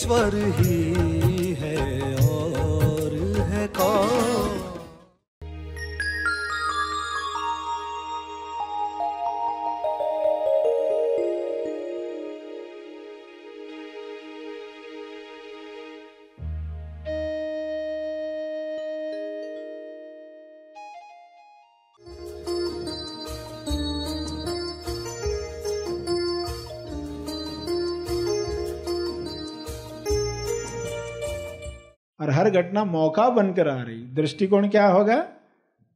ईश्वर ही है और है कौन। और हर घटना मौका बनकर आ रही। दृष्टिकोण क्या होगा?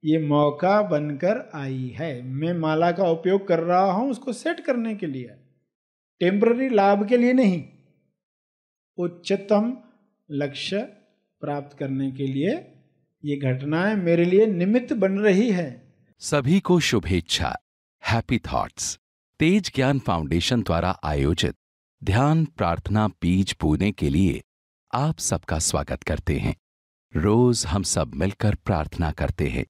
ये मौका बनकर आई है। मैं माला का उपयोग कर रहा हूं उसको सेट करने के लिए, टेम्पररी लाभ के लिए नहीं, उच्चतम लक्ष्य प्राप्त करने के लिए ये घटनाएं मेरे लिए निमित्त बन रही है। सभी को शुभेच्छा। हैप्पी थॉट्स तेज ज्ञान फाउंडेशन द्वारा आयोजित ध्यान प्रार्थना बीज बोने के लिए आप सबका स्वागत करते हैं। रोज हम सब मिलकर प्रार्थना करते हैं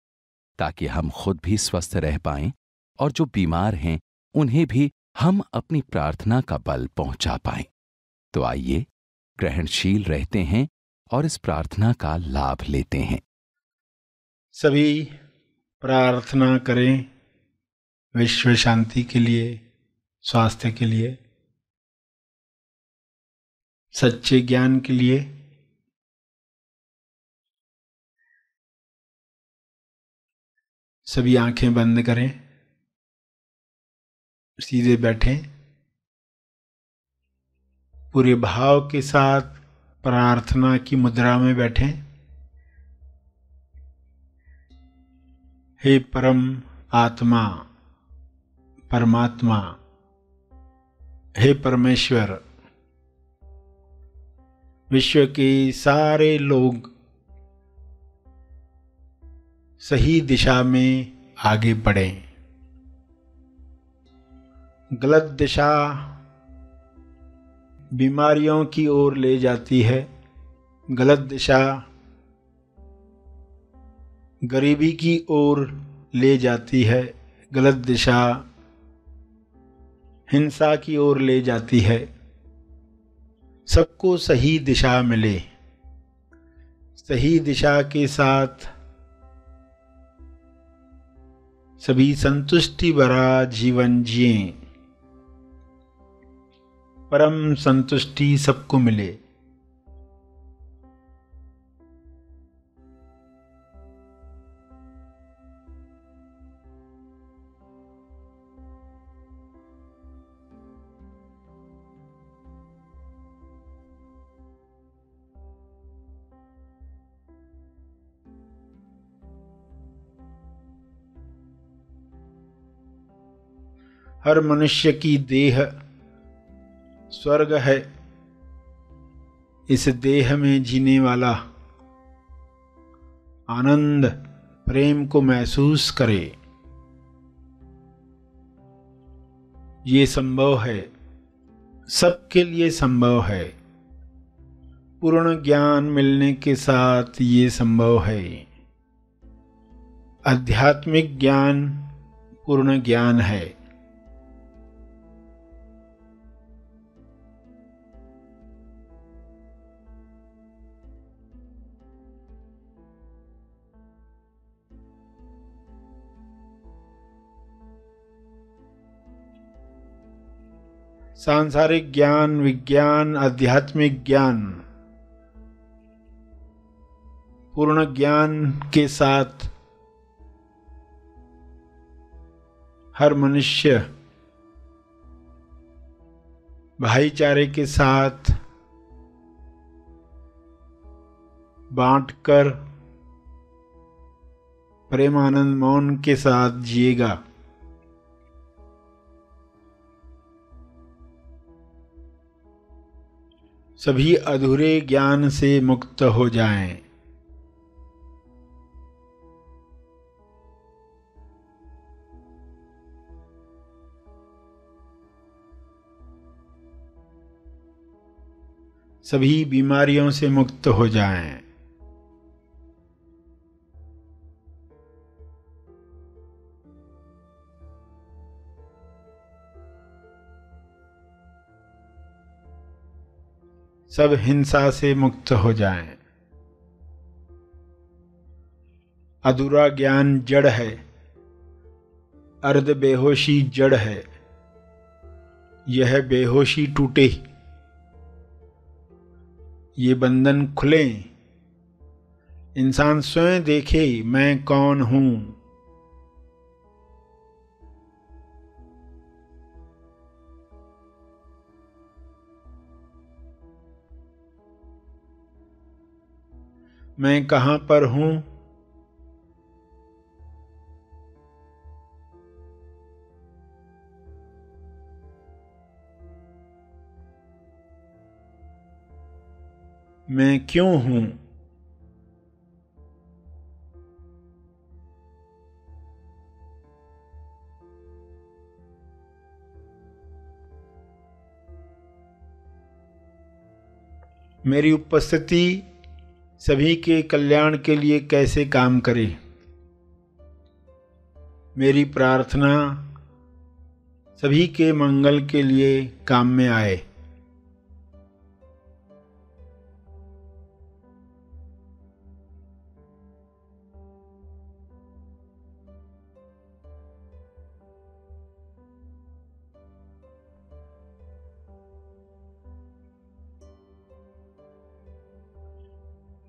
ताकि हम खुद भी स्वस्थ रह पाएं और जो बीमार हैं उन्हें भी हम अपनी प्रार्थना का बल पहुंचा पाएं। तो आइए ग्रहणशील रहते हैं और इस प्रार्थना का लाभ लेते हैं। सभी प्रार्थना करें विश्व शांति के लिए, स्वास्थ्य के लिए, सच्चे ज्ञान के लिए। सभी आंखें बंद करें, सीधे बैठें, पूरे भाव के साथ प्रार्थना की मुद्रा में बैठें। हे परम आत्मा, परमात्मा, हे परमेश्वर, विश्व के सारे लोग सही दिशा में आगे बढ़ें। गलत दिशा बीमारियों की ओर ले जाती है, गलत दिशा गरीबी की ओर ले जाती है, गलत दिशा हिंसा की ओर ले जाती है। सबको सही दिशा मिले, सही दिशा के साथ सभी संतुष्टि भरा जीवन जिएं, परम संतुष्टि सबको मिले। हर मनुष्य की देह स्वर्ग है। इस देह में जीने वाला आनंद प्रेम को महसूस करे। ये संभव है, सबके लिए संभव है। पूर्ण ज्ञान मिलने के साथ ये संभव है। आध्यात्मिक ज्ञान पूर्ण ज्ञान है। सांसारिक ज्ञान, विज्ञान, आध्यात्मिक ज्ञान पूर्ण ज्ञान के साथ हर मनुष्य भाईचारे के साथ बांटकर प्रेमानंद मौन के साथ जिएगा। सभी अधूरे ज्ञान से मुक्त हो जाएं। सभी बीमारियों से मुक्त हो जाएं। सब हिंसा से मुक्त हो जाएं। अधूरा ज्ञान जड़ है, अर्ध बेहोशी जड़ है, यह बेहोशी टूटे, ये बंधन खुले, इंसान स्वयं देखे मैं कौन हूं। मैं कहां पर हूं, मैं क्यों हूं, मेरी उपस्थिति सभी के कल्याण के लिए कैसे काम करे, मेरी प्रार्थना सभी के मंगल के लिए काम में आए।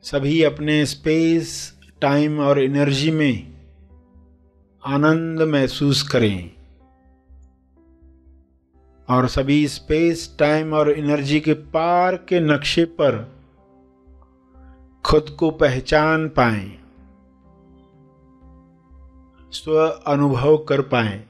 सभी अपने स्पेस, टाइम और एनर्जी में आनंद महसूस करें और सभी स्पेस, टाइम और एनर्जी के पार के नक्शे पर खुद को पहचान पाएं, स्व अनुभव कर पाएं।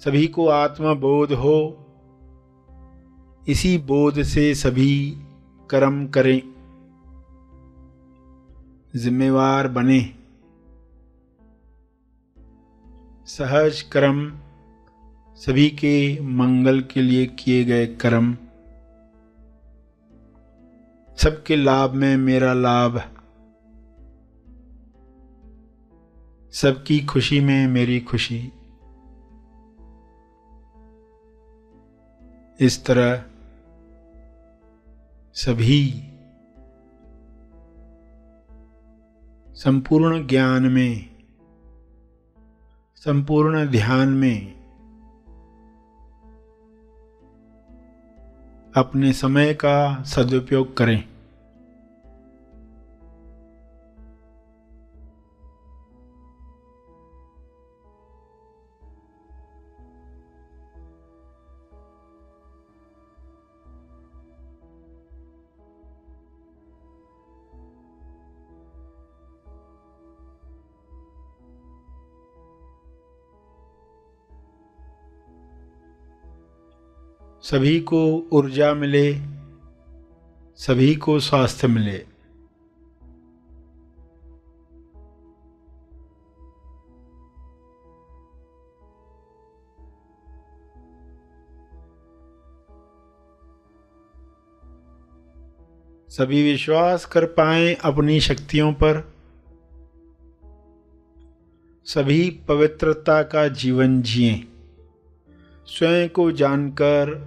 सभी को आत्मा बोध हो, इसी बोध से सभी कर्म करें, जिम्मेवार बने। सहज कर्म सभी के मंगल के लिए किए गए कर्म, सबके लाभ में मेरा लाभ, सबकी खुशी में मेरी खुशी। इस तरह सभी संपूर्ण ज्ञान में, संपूर्ण ध्यान में अपने समय का सदुपयोग करें। सभी को ऊर्जा मिले, सभी को स्वास्थ्य मिले। सभी विश्वास कर पाएं अपनी शक्तियों पर, सभी पवित्रता का जीवन जिएं। स्वयं को जानकर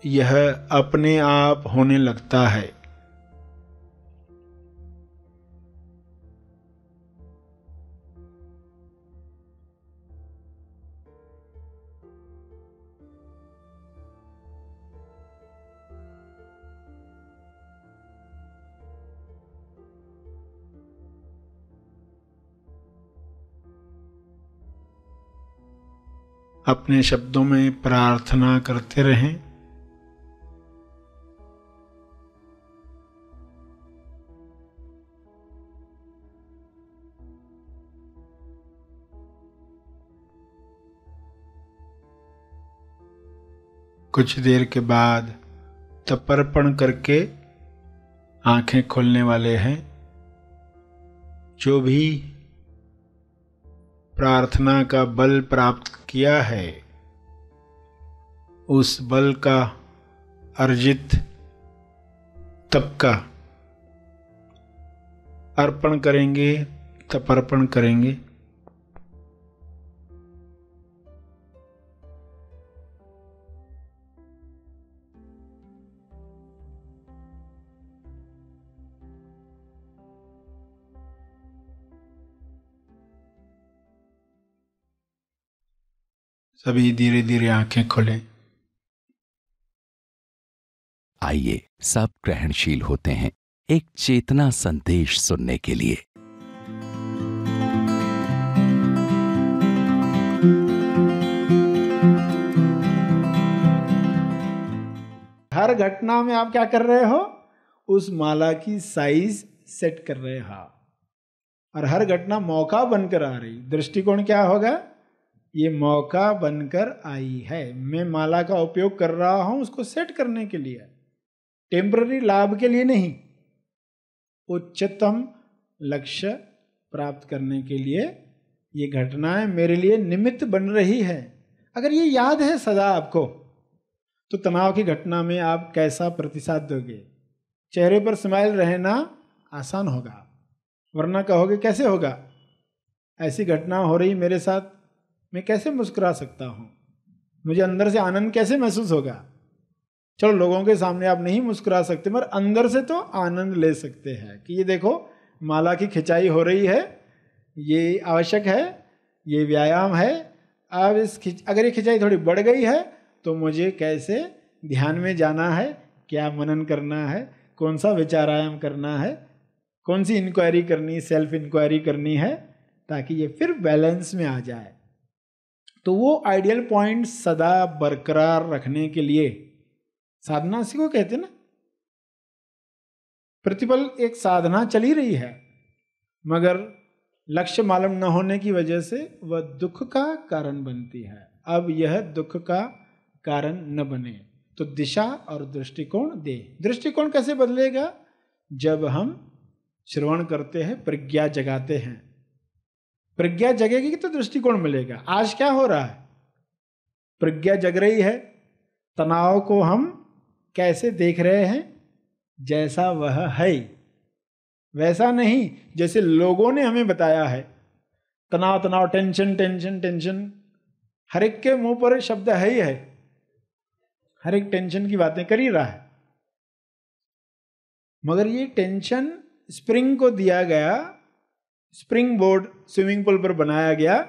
यह अपने आप होने लगता है। अपने शब्दों में प्रार्थना करते रहें। कुछ देर के बाद तर्पण करके आंखें खोलने वाले हैं। जो भी प्रार्थना का बल प्राप्त किया है उस बल का अर्जित तप का अर्पण करेंगे, तपर्पण करेंगे। सभी धीरे धीरे आंखें खोलें। आइए सब ग्रहणशील होते हैं एक चेतना संदेश सुनने के लिए। हर घटना में आप क्या कर रहे हो? उस माला की साइज सेट कर रहे हो, और हर घटना मौका बनकर आ रही। दृष्टिकोण क्या होगा? ये मौका बनकर आई है। मैं माला का उपयोग कर रहा हूं उसको सेट करने के लिए, टेम्पररी लाभ के लिए नहीं, उच्चतम लक्ष्य प्राप्त करने के लिए ये घटनाएं मेरे लिए निमित्त बन रही है। अगर ये याद है सदा आपको, तो तनाव की घटना में आप कैसा प्रतिसाद दोगे? चेहरे पर स्माइल रहना आसान होगा, वरना कहोगे कैसे होगा, ऐसी घटना हो रही मेरे साथ, मैं कैसे मुस्कुरा सकता हूँ, मुझे अंदर से आनंद कैसे महसूस होगा। चलो लोगों के सामने आप नहीं मुस्कुरा सकते, मगर अंदर से तो आनंद ले सकते हैं कि ये देखो माला की खिंचाई हो रही है, ये आवश्यक है, ये व्यायाम है। अब अगर ये खिंचाई थोड़ी बढ़ गई है तो मुझे कैसे ध्यान में जाना है, क्या मनन करना है, कौन सा विचारायाम करना है, कौन सी इंक्वायरी करनी, सेल्फ इंक्वायरी करनी है, ताकि ये फिर बैलेंस में आ जाए। तो वो आइडियल पॉइंट सदा बरकरार रखने के लिए साधना इसी को कहते हैं ना। प्रतिपल एक साधना चली रही है, मगर लक्ष्य मालूम न होने की वजह से वह दुख का कारण बनती है। अब यह दुख का कारण न बने तो दिशा और दृष्टिकोण दे। दृष्टिकोण कैसे बदलेगा? जब हम श्रवण करते हैं, प्रज्ञा जगाते हैं। प्रज्ञा जगेगी तो दृष्टिकोण मिलेगा। आज क्या हो रहा है? प्रज्ञा जग रही है, तनाव को हम कैसे देख रहे हैं? जैसा वह है, वैसा नहीं जैसे लोगों ने हमें बताया है। तनाव तनाव, टेंशन टेंशन टेंशन, हर एक के मुंह पर शब्द है ही है, हर एक टेंशन की बातें कर ही रहा है। मगर ये टेंशन स्प्रिंग को दिया गया, स्प्रिंग बोर्ड स्विमिंग पूल पर बनाया गया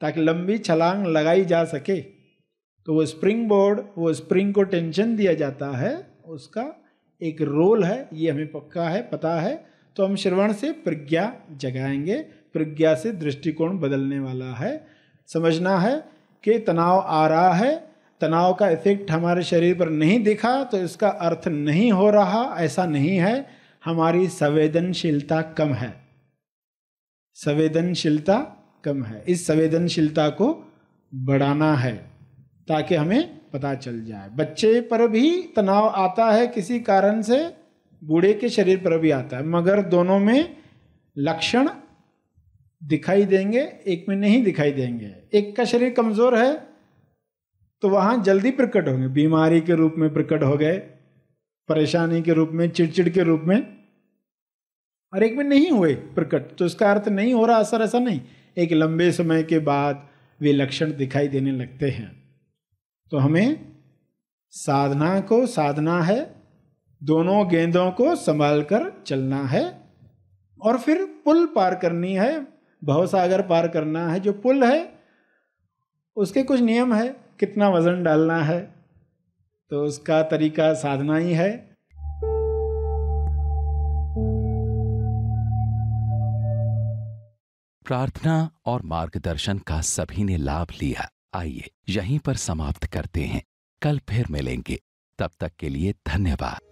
ताकि लंबी छलांग लगाई जा सके। तो वो स्प्रिंग बोर्ड, वो स्प्रिंग को टेंशन दिया जाता है, उसका एक रोल है, ये हमें पक्का है, पता है। तो हम श्रवण से प्रज्ञा जगाएंगे, प्रज्ञा से दृष्टिकोण बदलने वाला है। समझना है कि तनाव आ रहा है, तनाव का इफेक्ट हमारे शरीर पर नहीं दिखा तो इसका अर्थ नहीं हो रहा, ऐसा नहीं है। हमारी संवेदनशीलता कम है, संवेदनशीलता कम है। इस संवेदनशीलता को बढ़ाना है ताकि हमें पता चल जाए। बच्चे पर भी तनाव आता है किसी कारण से, बूढ़े के शरीर पर भी आता है, मगर दोनों में लक्षण दिखाई देंगे, एक में नहीं दिखाई देंगे। एक का शरीर कमजोर है तो वहां जल्दी प्रकट होंगे, बीमारी के रूप में प्रकट हो गए, परेशानी के रूप में, चिड़चिड़ के रूप में, और एक में नहीं हुए प्रकट। तो इसका अर्थ नहीं हो रहा असर, ऐसा नहीं। एक लंबे समय के बाद वे लक्षण दिखाई देने लगते हैं। तो हमें साधना को साधना है, दोनों गेंदों को संभाल कर चलना है, और फिर पुल पार करनी है, भवसागर पार करना है। जो पुल है उसके कुछ नियम है, कितना वजन डालना है, तो उसका तरीका साधना ही है। प्रार्थना और मार्गदर्शन का सभी ने लाभ लिया। आइए यहीं पर समाप्त करते हैं, कल फिर मिलेंगे। तब तक के लिए धन्यवाद।